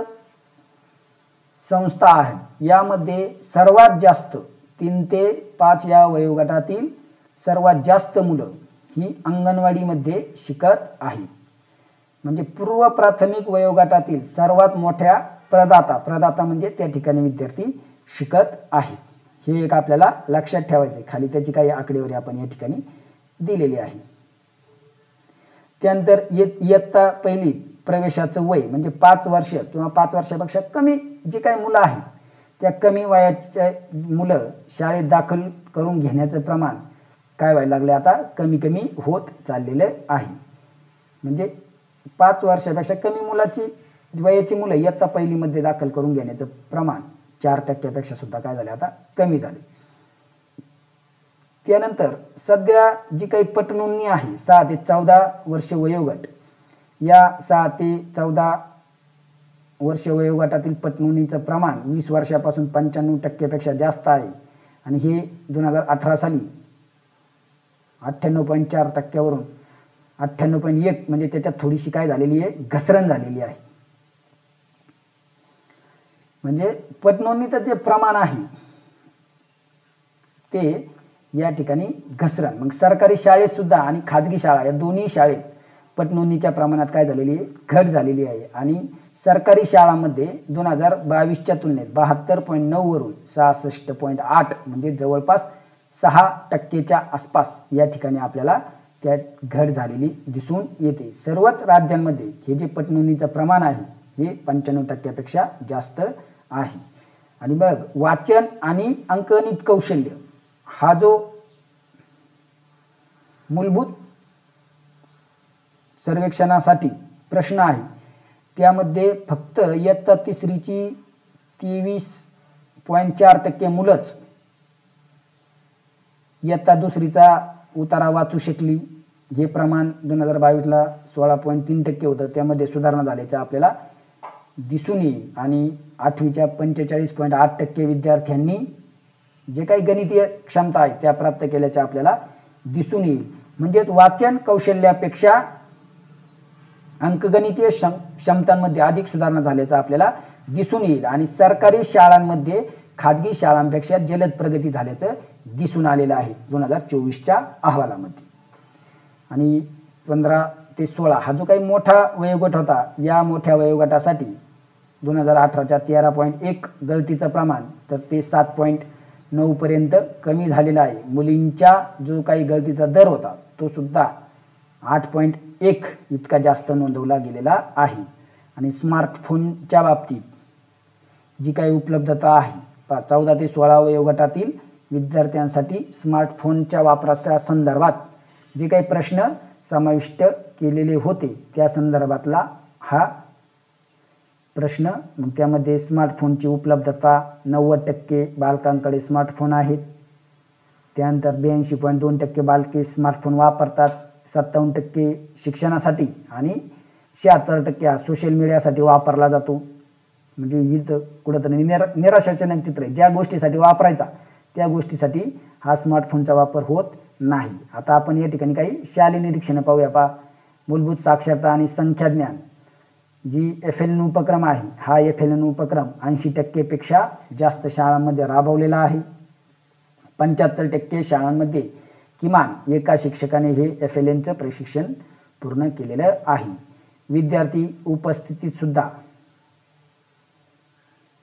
संस्था आहे यामध्ये सर्वात जास्त 3 ते 5 या वयोगटातील सर्वात जास्त मुलं ही अंगणवाडीमध्ये शिकत आहेत. म्हणजे पूर्व प्राथमिक वयोगटातील सर्वात मोठ्या प्रदाता म्हणजे त्या ठिकाणी विद्यार्थी शिकत आहेत. हे एक आपल्याला लक्षात ठेवायचे. खाली त्याची काही आकडेवारी आपण या ठिकाणी दिलेली आहे. त्यानंतर इयत्ता पहिली प्रवेशाचं वय म्हणजे 5 वर्ष किंवा 5 वर्षापेक्षा कमी जी काही मुलं आहेत त्या कमी वयाच्या मुलं शाळेत दाखल करून घेण्याचं प्रमाण काय व्हायला लागले आता कमी होत चाललेले आहे. म्हणजे 5 वर्षापेक्षा कमी मुलाची वयाची मुलं इयत्ता पहिलीमध्ये दाखल करून घेण्याचं प्रमाण 4% सुद्धा काय झाले आता कमी झाले. त्यानंतर सध्या जी काही पटनोंदणी आहे 6 ते 14 वर्ष वयोगट या 6 ते 14 वर्ष वयोगटातील पटनोंदणीचं प्रमाण 20 वर्षापासून 95% जास्त आहे आणि हे 2018 साली 98.4% वरून 98.1 म्हणजे त्याच्यात थोडीशी काय झालेली आहे घसरण झालेली आहे. म्हणजे पटनोंदणीचं जे प्रमाण आहे ते या ठिकाणी घसरण. मग सरकारी शाळेत सुद्धा आणि खाजगी शाळा या दोन्ही शाळेत पटनोंदणीच्या प्रमाणात काय झालेली आहे घट झालेली आहे. आणि सरकारी शाळांमध्ये 2022च्या तुलनेत 72.9 वरून 66.8 म्हणजे जवळपास 6% आसपास या ठिकाणी आपल्याला त्यात घट झालेली दिसून येते. सर्वच राज्यांमध्ये हे जे पटनोंदणीचं प्रमाण आहे हे 95% जास्त आहे. आणि बघ वाचन आणि अंकगणित कौशल्य हा जो मूलभूत सर्वेक्षणासाठी प्रश्न आहे त्यामध्ये फक्त इयत्ता तिसरीची 23.4% मुलंच इयत्ता दुसरीचा उतारा वाचू शकली. हे प्रमाण 2022ला 16.3% होतं. त्यामध्ये सुधारणा झाल्याचं आपल्याला दिसून येईल. आणि 8वीच्या 45.8% विद्यार्थ्यांनी जे काही गणितीय क्षमता आहे त्या प्राप्त केल्याच्या आपल्याला दिसून येईल. म्हणजे वाचन कौशल्यापेक्षा अंकगणितीय क्षमतांमध्ये अधिक सुधारणा झाल्याचं आपल्याला दिसून येईल. आणि सरकारी शाळांमध्ये खाजगी शाळांपेक्षा जलद प्रगती झाल्याचं दिसून आलेलं आहे 2024च्या अहवालामध्ये. आणि 15 ते 16 हा जो काही मोठा वयोगट होता या मोठ्या वयोगटासाठी 2018च्या 13.1 गळतीचं प्रमाण तर ते 7.9 पर्यंत कमी झालेला आहे. मुलींचा जो काही गळतीचा दर होता तो सुद्धा 8.1 इतका जास्त नोंदवला गेलेला आहे. आणि स्मार्टफोनच्या बाबतीत जी काही उपलब्धता आहे 14 ते 16 वयोगटातील विद्यार्थ्यांसाठी स्मार्टफोनच्या वापराच्या संदर्भात जे काही प्रश्न समाविष्ट केलेले होते त्या संदर्भातला हा प्रश्न. मग त्यामध्ये स्मार्टफोनची उपलब्धता 90% बालकांकडे स्मार्टफोन आहेत. त्यानंतर 82.2% बालके स्मार्टफोन वापरतात. 57% शिक्षणासाठी आणि 76% हा सोशल मीडियासाठी वापरला जातो. म्हणजे इथं कुठंतरी निराशाजनक चित्र आहे. ज्या गोष्टीसाठी वापरायचा त्या गोष्टीसाठी हा स्मार्टफोनचा वापर होत नाही. आता आपण या ठिकाणी काही शालेय निरीक्षण पाहूया. पहा मूलभूत साक्षरता आणि संख्याज्ञान जी FLN उपक्रम आहे हा FLN उपक्रम 80% पेक्षा जास्त शाळांमध्ये राबवलेला आहे. 75% शाळांमध्ये किमान एका शिक्षकाने हे FLNचं प्रशिक्षण पूर्ण केलेलं आहे. विद्यार्थी उपस्थितीत सुद्धा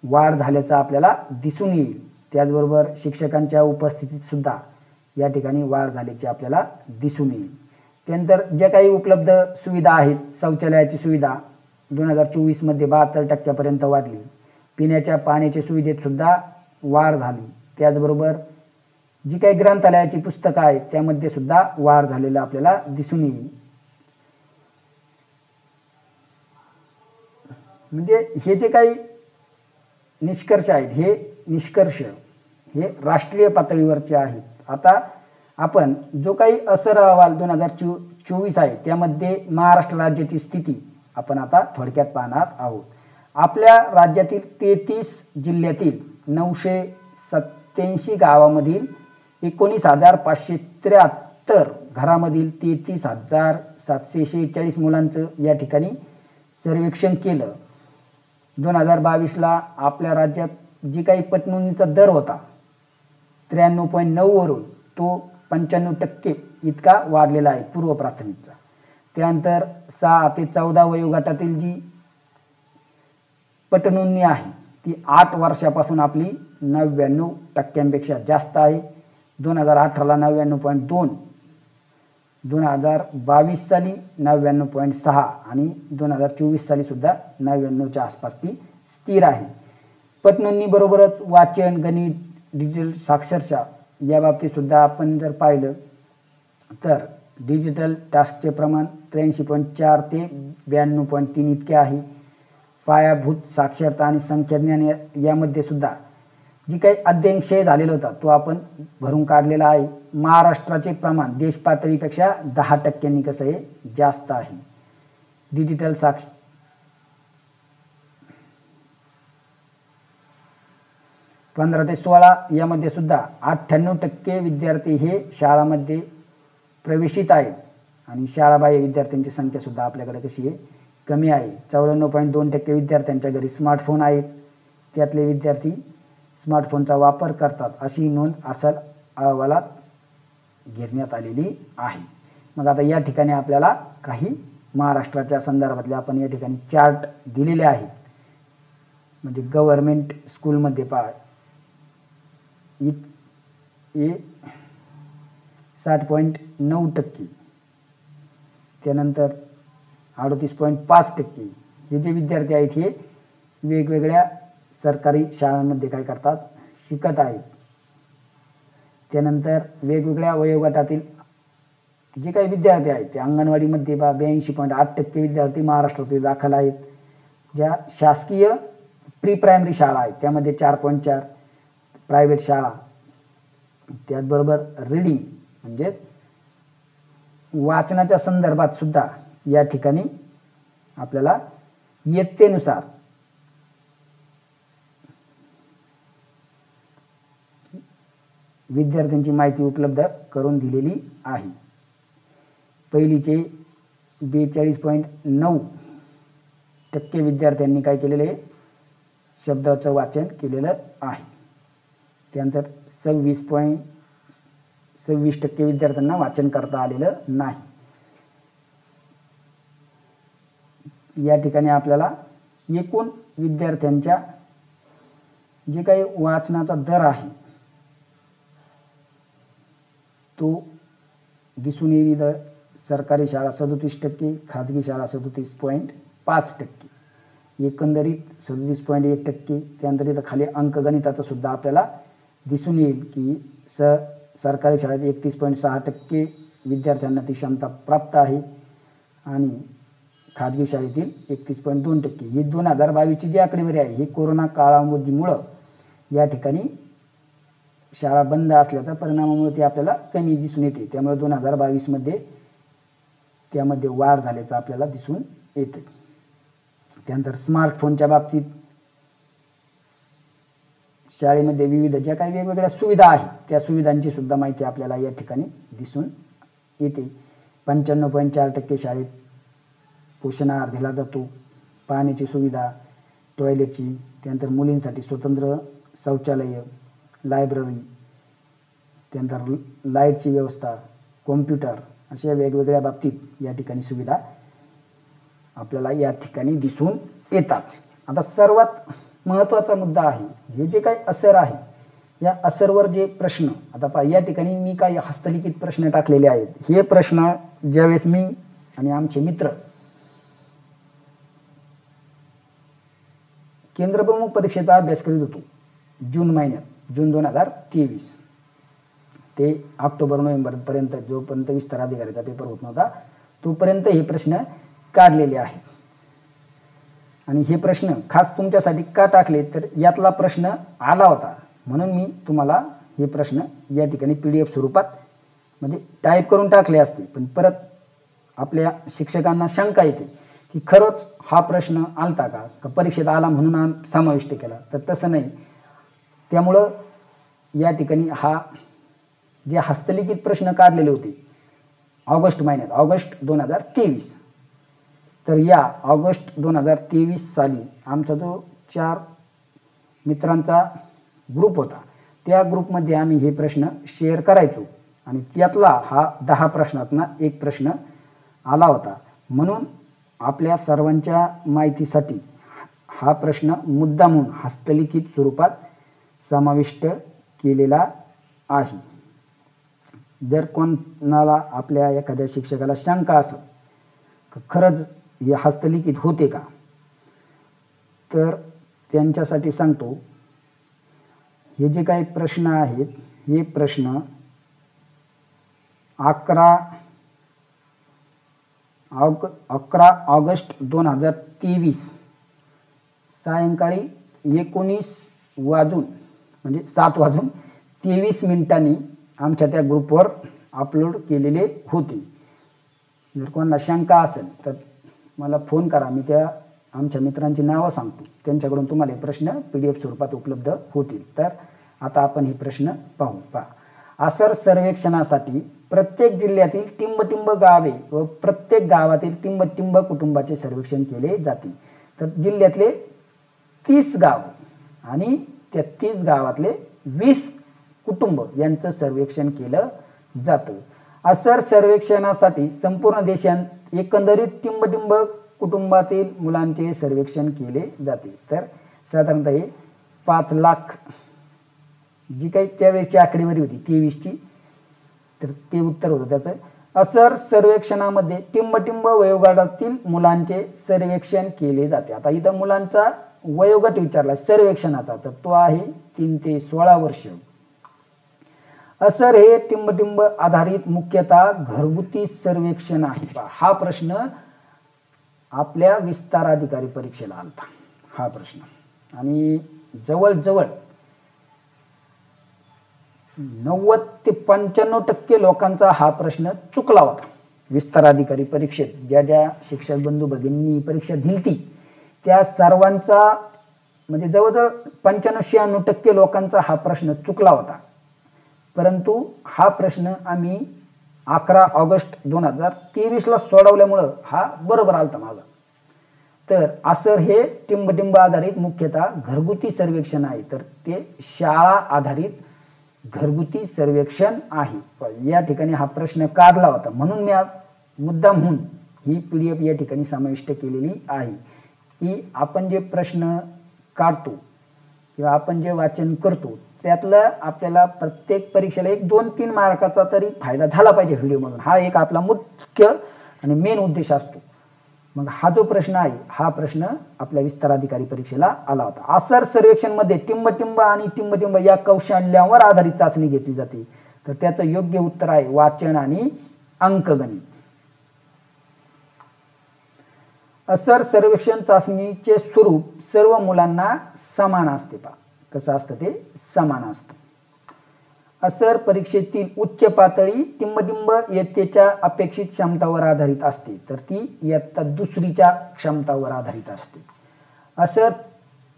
वाढ झाल्याचं आपल्याला दिसून येईल. त्याचबरोबर शिक्षकांच्या उपस्थितीत सुद्धा या ठिकाणी वाढ झाल्याची आपल्याला दिसून येईल. त्यानंतर ज्या काही उपलब्ध सुविधा आहेत शौचालयाची सुविधा 2024 मध्ये 72% पर्यंत वाढली. पिण्याच्या पाण्याच्या सुविधेत सुद्धा वाढ झाली. त्याचबरोबर जी काही ग्रंथालयाची पुस्तकं आहेत त्यामध्ये सुद्धा वाढ झालेला आपल्याला दिसून येईल. म्हणजे हे जे काही निष्कर्ष आहेत हे निष्कर्ष हे राष्ट्रीय पातळीवरचे आहेत. आता आपण जो काही असर अहवाल 2024 आहे त्यामध्ये महाराष्ट्र राज्याची स्थिती आपण आता थोडक्यात पाहणार आहोत. आपल्या राज्यातील 33 जिल्ह्यातील 987 गावामधील 19,573 घरामधील 33,746 मुलांचं या ठिकाणी सर्वेक्षण केलं. 2022ला आपल्या राज्यात जी काही पतनोंदणीचा दर होता 93.9 वरून तो 95% इतका वाढलेला आहे पूर्व प्राथमिकचा. त्यानंतर 6 ते 14 वयोगटातील जी पतनोंदणी आहे ती 8 वर्षापासून आपली 99% जास्त आहे. 2018ला 99.2, 2022 साली 99.6 आणि 2024 साली सुद्धा 99च्या आसपास ती स्थिर आहे. पतनोंदणी बरोबरच वाचन, गणित, डिजिटल साक्षरता या बाबतीत सुद्धा आपण जर पाहिलं तर डिजिटल टास्कचे प्रमाण 83.4 ते 92.3 इतके आहे. पायाभूत साक्षरता आणि संख्याज्ञान यामध्ये सुद्धा जी काही अध्ययन झालेला होता तो आपण भरून काढलेला आहे. महाराष्ट्राचे प्रमाण देश पातळीपेक्षा 10% कसं आहे जास्त आहे. डिजिटल 15 ते 16 यामध्ये सुद्धा 98% विद्यार्थी हे शाळांमध्ये प्रवेशित आहेत आणि शाळाबाह्य विद्यार्थ्यांची संख्या सुद्धा आपल्याकडे कशी आहे कमी आहे. 94.2% विद्यार्थ्यांच्या घरी स्मार्टफोन आहेत. त्यातले विद्यार्थी स्मार्टफोनचा वापर करतात अशी नोंद असल अहवालात घेण्यात आलेली आहे. मग आता या ठिकाणी आपल्याला काही महाराष्ट्राच्या संदर्भातले आपण या ठिकाणी चार्ट दिलेले आहेत. म्हणजे गव्हर्नमेंट स्कूलमध्ये पहा 60.9%, त्यानंतर 38.5% हे जे विद्यार्थी आहेत हे वेगवेगळ्या सरकारी शाळांमध्ये काय करतात शिकत आहेत. त्यानंतर वेगवेगळ्या वयोगटातील जे काही विद्यार्थी आहेत ते अंगणवाडीमध्ये 82.8% विद्यार्थी महाराष्ट्रातील दाखल आहेत. ज्या शासकीय प्री प्रायमरी शाळा आहेत त्यामध्ये 4.4, प्रायव्हेट शाळा त्याचबरोबर रीडिंग म्हणजे वाचनाच्या संदर्भात सुद्धा या ठिकाणी आपल्याला इयत्तेनुसार विद्यार्थ्यांची माहिती उपलब्ध करून दिलेली आहे. पहिलीचे 42.9% विद्यार्थ्यांनी काय केलेले आहे शब्दाचं वाचन केलेलं आहे. त्यानंतर 26% विद्यार्थ्यांना वाचन करता आलेलं नाही. या ठिकाणी आपल्याला एकूण विद्यार्थ्यांच्या जे काही वाचनाचा दर आहे तो दिसून येईल. सरकारी शाळा 37%, खाजगी शाळा 37.5%, एकंदरीत 37.1%. त्यानंतर इथं खाली अंकगणिताचं सुद्धा आपल्याला दिसून येईल की सरकारी शाळेत 31.6% विद्यार्थ्यांना ती क्षमता प्राप्त आहे आणि खाजगी शाळेतील 31.2%. ही 2022ची जी आकडेवारी आहे ही कोरोना काळामुळे या ठिकाणी शाळा बंद असल्याच्या परिणामामुळे ती आपल्याला कमी दिसून येते. त्यामुळे 2022 मध्ये त्यामध्ये वाढ झाल्याचं आपल्याला दिसून येते. त्यानंतर स्मार्टफोनच्या बाबतीत शाळेमध्ये विविध ज्या काही वेगवेगळ्या सुविधा आहेत त्या सुविधांची सुद्धा माहिती आपल्याला या ठिकाणी दिसून येते. 95.4% शाळेत पोषण आहार दिला जातो. पाण्याची सुविधा, टॉयलेटची, त्यानंतर मुलींसाठी स्वतंत्र शौचालय, लायब्ररी, त्यानंतर लाईटची व्यवस्था, कॉम्प्युटर अशा वेगवेगळ्या बाबतीत या ठिकाणी सुविधा आपल्याला या ठिकाणी दिसून येतात. आता सर्वात महत्त्वाचा मुद्दा आहे हे जे काही असर आहे या असरवर जे प्रश्न आता पहा या ठिकाणी मी काही हस्तलिखित प्रश्न टाकलेले आहेत. हे प्रश्न ज्यावेळेस मी आणि आमचे मित्र केंद्रप्रमुख परीक्षेचा अभ्यास करीत होतो जून महिन्यात, जून 2023 ते ऑक्टोबर-नोव्हेंबर पर्यंत जोपर्यंत विस्तार अधिकारीचा पेपर होत नव्हता तोपर्यंत हे प्रश्न काढलेले आहेत. आणि हे प्रश्न खास तुमच्यासाठी का टाकले तर यातला प्रश्न आला होता म्हणून मी तुम्हाला हे प्रश्न या ठिकाणी PDF स्वरूपात म्हणजे टाईप करून टाकले असते पण परत आपल्या शिक्षकांना शंका येते की खरंच हा प्रश्न आलता का परीक्षेत आला म्हणून समाविष्ट केला, तर तसं नाही. त्यामुळं या ठिकाणी हा जे हस्तलिखित प्रश्न काढलेले होते ऑगस्ट महिन्यात, ऑगस्ट 2023, तर या ऑगस्ट 2023 साली आमचा जो 4 मित्रांचा ग्रुप होता, त्या ग्रुपमध्ये आम्ही हे प्रश्न शेअर करायचो आणि त्यातला हा 10 प्रश्नांतना एक प्रश्न आला होता. म्हणून आपल्या सर्वांच्या माहितीसाठी हा प्रश्न मुद्दामून हस्तलिखित स्वरूपात समाविष्ट केलेला आहे. जर कोणाला आपल्या एखाद्या शिक्षकाला शंका असेल खरंच हे हस्तलिखित होते का, तर त्यांच्यासाठी सांगतो, हे जे काही प्रश्न आहेत हे प्रश्न 11 ऑगस्ट 2023 सायंकाळी 7:23 आमच्या त्या ग्रुपवर अपलोड केलेले होते. जर कोणाला शंका असेल तर मला फोन करा, मी त्या आमच्या मित्रांची नावं सांगतो, त्यांच्याकडून तुम्हाला हे प्रश्न PDF स्वरूपात उपलब्ध होतील. तर आता आपण हे प्रश्न पाहू. आसर सर्वेक्षणासाठी प्रत्येक जिल्ह्यातील टिंबटिंब गावे व प्रत्येक गावातील टिंबटिंब कुटुंबाचे सर्वेक्षण केले जाते. तर जिल्ह्यातले 30 गाव आणि त्या 30 गावातले 20 कुटुंब यांचं सर्वेक्षण केलं जातं. आसर सर्वेक्षणासाठी संपूर्ण देशात एकंदरीत टिंबटिंब कुटुंबातील मुलांचे सर्वेक्षण केले जाते. तर साधारणतः हे 5 लाख जी काही त्यावेळेची आकडेवारी होती 23ची, तर ते उत्तर होतं त्याचं. आसर सर्वेक्षणामध्ये टिंबटिंब वयोगटातील मुलांचे सर्वेक्षण केले जाते. आता इथं मुलांचा वयोगट विचारला सर्वेक्षणाचा, तर तो आहे 3 ते 16 वर्ष. आसर हे टिंबटिंब आधारित मुख्यतः घरगुती सर्वेक्षण आहे. हा प्रश्न आपल्या विस्तार अधिकारी परीक्षेला आलता हा प्रश्न, आणि जवळजवळ 90 ते 95% लोकांचा हा प्रश्न चुकला होता. विस्तार अधिकारी परीक्षेत ज्या शिक्षक बंधू भगिनींनी परीक्षा दिली त्या सर्वांचा म्हणजे जवळजवळ 95-96% लोकांचा हा प्रश्न चुकला होता. परंतु हा प्रश्न आम्ही 11 ऑगस्ट 2023 ला सोडवल्यामुळं हा बरोबर आलता माझा. तर आसर हे टिंबटिंब आधारित मुख्यतः घरगुती सर्वेक्षण आहे. तर ते शाळा आधारित घरगुती सर्वेक्षण आहे. या ठिकाणी हा प्रश्न काढला होता म्हणून मी मुद्दामहून ही PDF या ठिकाणी समाविष्ट केलेली आहे की आपण जे प्रश्न काढतो किंवा आपण जे वाचन करतो त्यातलं आपल्याला प्रत्येक परीक्षेला 1-2-3 मार्काचा तरी फायदा झाला पाहिजे व्हिडिओमधून. हा एक आपला मुख्य आणि मेन उद्देश असतो. मग हा जो प्रश्न आहे हा प्रश्न आपल्या विस्तार अधिकारी परीक्षेला आला होता. आसर सर्वेक्षण मध्ये टिंबटिंब आणि टिंबटिंब या कौशल्यांवर आधारित चाचणी घेतली जाते. तर त्याचं योग्य उत्तर आहे वाचन आणि अंकगणित. आसर सर्वेक्षण चाचणीचे स्वरूप सर्व मुलांना समान असते. कसं असतं ते समान असतं. आसर परीक्षेतील उच्च पातळी टिंबटिंब इयत्तेच्या अपेक्षित क्षमतावर आधारित असते, तर ती इयत्ता 2रीच्या क्षमतावर आधारित असते. आसर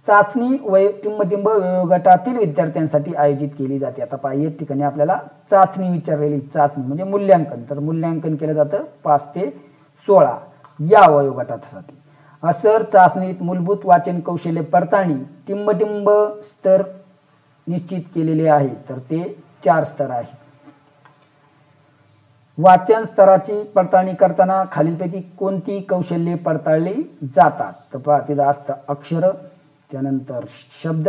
चाचणी टिंबटिंब वयोगटातील विद्यार्थ्यांसाठी आयोजित केली जाते. आता पहा या ठिकाणी आपल्याला चाचणी विचारलेली, चाचणी म्हणजे मूल्यांकन, तर मूल्यांकन केलं जातं 5 ते 16 या वयोगटासाठी. आसर चाचणीत मूलभूत वाचन कौशल्य पडताळणी टिंबटिंब स्तर निश्चित केलेले आहे, तर ते 4 स्तर आहे. वाचन स्तराची पडताळणी करताना खालीलपैकी कोणती कौशल्ये पडताळली जातात? तर पहा तिथं असतं अक्षर, त्यानंतर शब्द,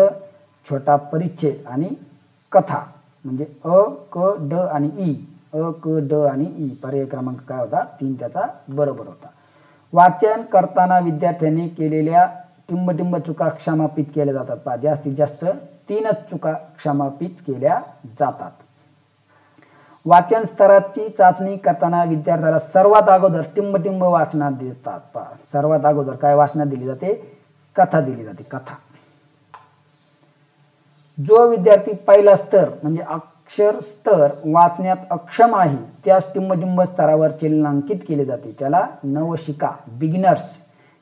छोटा परिच्छेद आणि कथा, म्हणजे अ, क, ड आणि ई. अ, क, ड आणि ई पर्याय क्रमांक काय होता? 3 त्याचा बरोबर होता. वाचन करताना विद्यार्थ्यांनी केलेल्या टिंबटिंब चुका क्षमापित केल्या जातात. पहा जास्तीत जास्त 3च चुका क्षमापित केल्या जातात. वाचन स्तराची चाचणी करताना विद्यार्थ्याला सर्वात अगोदर टिंबटिंब वाचनात देतात. पहा सर्वात अगोदर काय वाचनात दिली जाते? कथा दिली जाते, कथा. जो विद्यार्थी पहिला स्तर म्हणजे अक्षर स्तर वाचण्यात अक्षम आहे त्यास टिंबटिंब स्तरावर चिन्हांकित केले जाते, त्याला नवशिका बिगिनर्स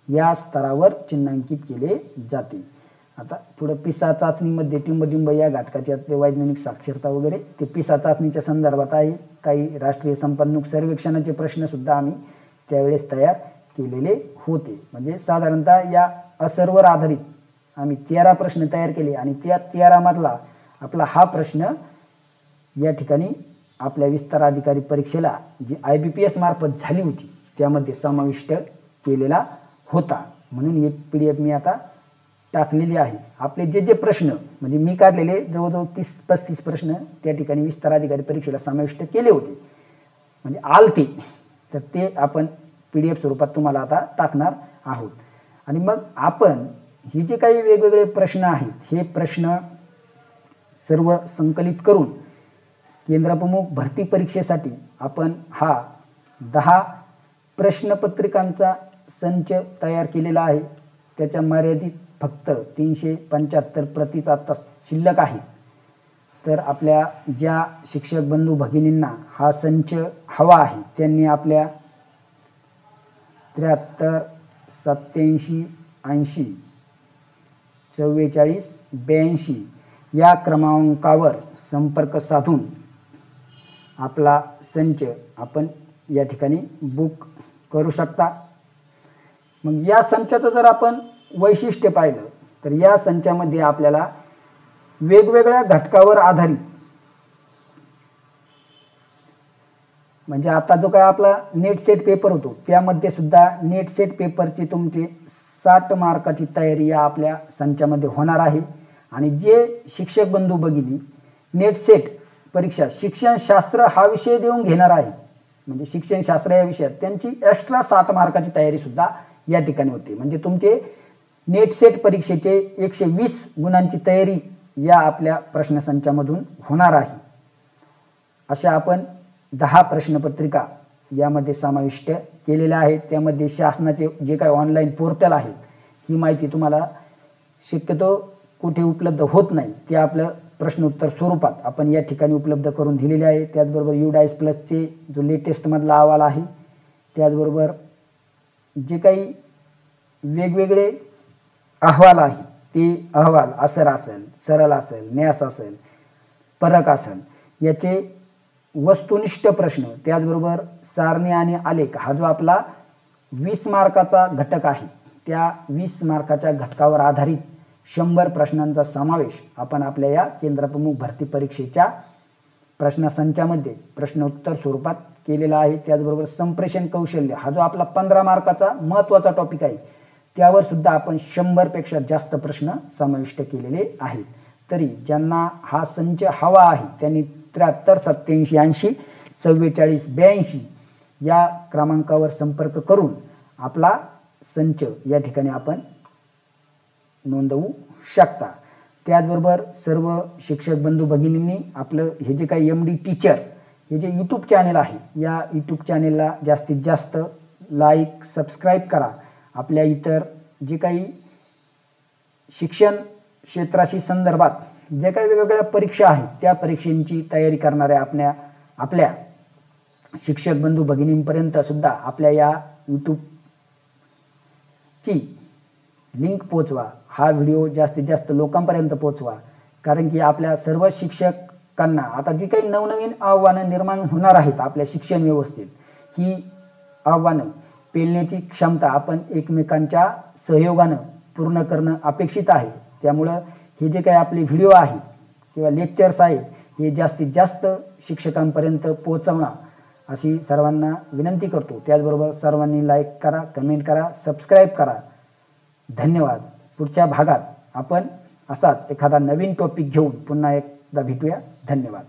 या स्तरावर चिन्हांकित केले जाते. आता पुढे पिसा चाचणीमध्ये टिंबटिंब या घटकाचे वैज्ञानिक साक्षरता वगैरे ते पिसा चाचणीच्या संदर्भात आहे. काही राष्ट्रीय संपन्मुख सर्वेक्षणाचे प्रश्न सुद्धा आम्ही त्यावेळेस तयार केलेले होते. म्हणजे साधारणतः या असरवर आधारित आम्ही 13 प्रश्न तयार केले आणि त्या 13 मधला आपला हा प्रश्न या ठिकाणी आपल्या विस्तार अधिकारी परीक्षेला जी IBPS मार्फत झाली होती त्यामध्ये समाविष्ट केलेला होता. म्हणून ही PDF मी आता टाकलेली आहे. आपले जे प्रश्न म्हणजे मी काढलेले जवळजवळ 30-35 प्रश्न त्या ठिकाणी विस्तार अधिकारी परीक्षेला समाविष्ट केले होते, म्हणजे आलते, तर ते आपण PDF स्वरूपात तुम्हाला आता टाकणार आहोत. आणि मग आपण ही जे काही वेगवेगळे प्रश्न आहेत हे प्रश्न सर्व संकलित करून केंद्रप्रमुख भरती परीक्षेसाठी आपण हा 10 प्रश्नपत्रिकांचा संच तयार केलेला आहे. त्याच्या मर्यादित फक्त 375 प्रतीच आता शिल्लक आहे. तर आपल्या ज्या शिक्षक बंधू भगिनींना हा संच हवा आहे त्यांनी आपल्या 73 87 80 44 82 या क्रमांकावर संपर्क साधून आपला संच आपण या ठिकाणी बुक करू शकता. मग या संचाचं जर आपण वैशिष्ट्य पाहिलं तर या संचामध्ये आपल्याला वेगवेगळ्या घटकावर आधारित, म्हणजे आता जो काय आपला नेट सेट पेपर होतो त्यामध्ये सुद्धा नेट सेट पेपरची तुमची 60 मार्काची तयारी या आपल्या संचामध्ये होणार आहे. आणि जे शिक्षक बंधू भगिनी नेट सेट परीक्षा शिक्षणशास्त्र हा विषय देऊन घेणार आहे, म्हणजे शिक्षणशास्त्र या विषयात त्यांची एक्स्ट्रा 60 मार्काची तयारी सुद्धा या ठिकाणी होते. म्हणजे तुमचे नेट सेट परीक्षेचे 120 गुणांची तयारी या आपल्या प्रश्नसंचामधून होणार आहे. अशा आपण 10 प्रश्नपत्रिका यामध्ये समाविष्ट केलेल्या आहेत. त्यामध्ये शासनाचे जे काही ऑनलाईन पोर्टल आहेत ही माहिती तुम्हाला शक्यतो कुठे उपलब्ध होत नाही, ते आपलं प्रश्नोत्तर स्वरूपात आपण या ठिकाणी उपलब्ध करून दिलेले आहे. त्याचबरोबर UDISE+चे जो लेटेस्ट मधला अहवाल आहे, त्याचबरोबर जे काही वेगवेगळे अहवाल आहेत ते अहवाल असर असेल, सरळ असेल, न्यास असेल, परक असेल याचे वस्तुनिष्ठ प्रश्न, त्याचबरोबर सारणी आणि आलेख हा जो आपला 20 मार्काचा घटक आहे त्या 20 मार्काच्या घटकावर आधारित 100 प्रश्नांचा समावेश आपण आपल्या या केंद्रप्रमुख भरती परीक्षेच्या प्रश्नसंचामध्ये प्रश्नोत्तर स्वरूपात केलेला आहे. त्याचबरोबर संप्रेषण कौशल्य हा जो आपला 15 मार्काचा महत्त्वाचा टॉपिक आहे त्यावर सुद्धा आपण 100 पेक्षा जास्त प्रश्न समाविष्ट केलेले आहेत. तरी ज्यांना हा संच हवा आहे त्यांनी 73 87 80 44 82 या क्रमांकावर संपर्क करून आपला संच या ठिकाणी आपण नोंदवू शकता. त्याचबरोबर सर्व शिक्षक बंधू भगिनींनी आपलं हे जे काही MD टीचर हे जे YouTube चॅनल आहे या YouTube चॅनलला जास्तीत जास्त लाईक सबस्क्राईब करा. आपल्या इतर जे काही शिक्षण क्षेत्राशी संदर्भात जे काही वेगवेगळ्या परीक्षा आहेत त्या परीक्षांची तयारी करणाऱ्या आपल्या शिक्षक बंधू भगिनींपर्यंत सुद्धा आपल्या या YouTube ची लिंक पोहोचवा. हा व्हिडिओ जास्तीत जास्त लोकांपर्यंत पोहोचवा, कारण की आपल्या सर्व शिक्षकांना आता जी काही नवनवीन आव्हानं निर्माण होणार आहेत आपल्या शिक्षण व्यवस्थेत, ही आव्हानं पेलण्याची क्षमता आपण एकमेकांच्या सहयोगानं पूर्ण करणं अपेक्षित आहे. त्यामुळं हे जे काही आपले व्हिडिओ आहेत किंवा लेक्चर्स आहेत हे जास्तीत जास्त शिक्षकांपर्यंत पोहोचवणं अशी सर्वांना विनंती करतो. त्याचबरोबर सर्वांनी लाईक करा, कमेंट करा, सबस्क्राईब करा. धन्यवाद. पुढच्या भागात आपण असाच एखादा नवीन टॉपिक घेऊन पुन्हा एकदा भेटूया. धन्यवाद.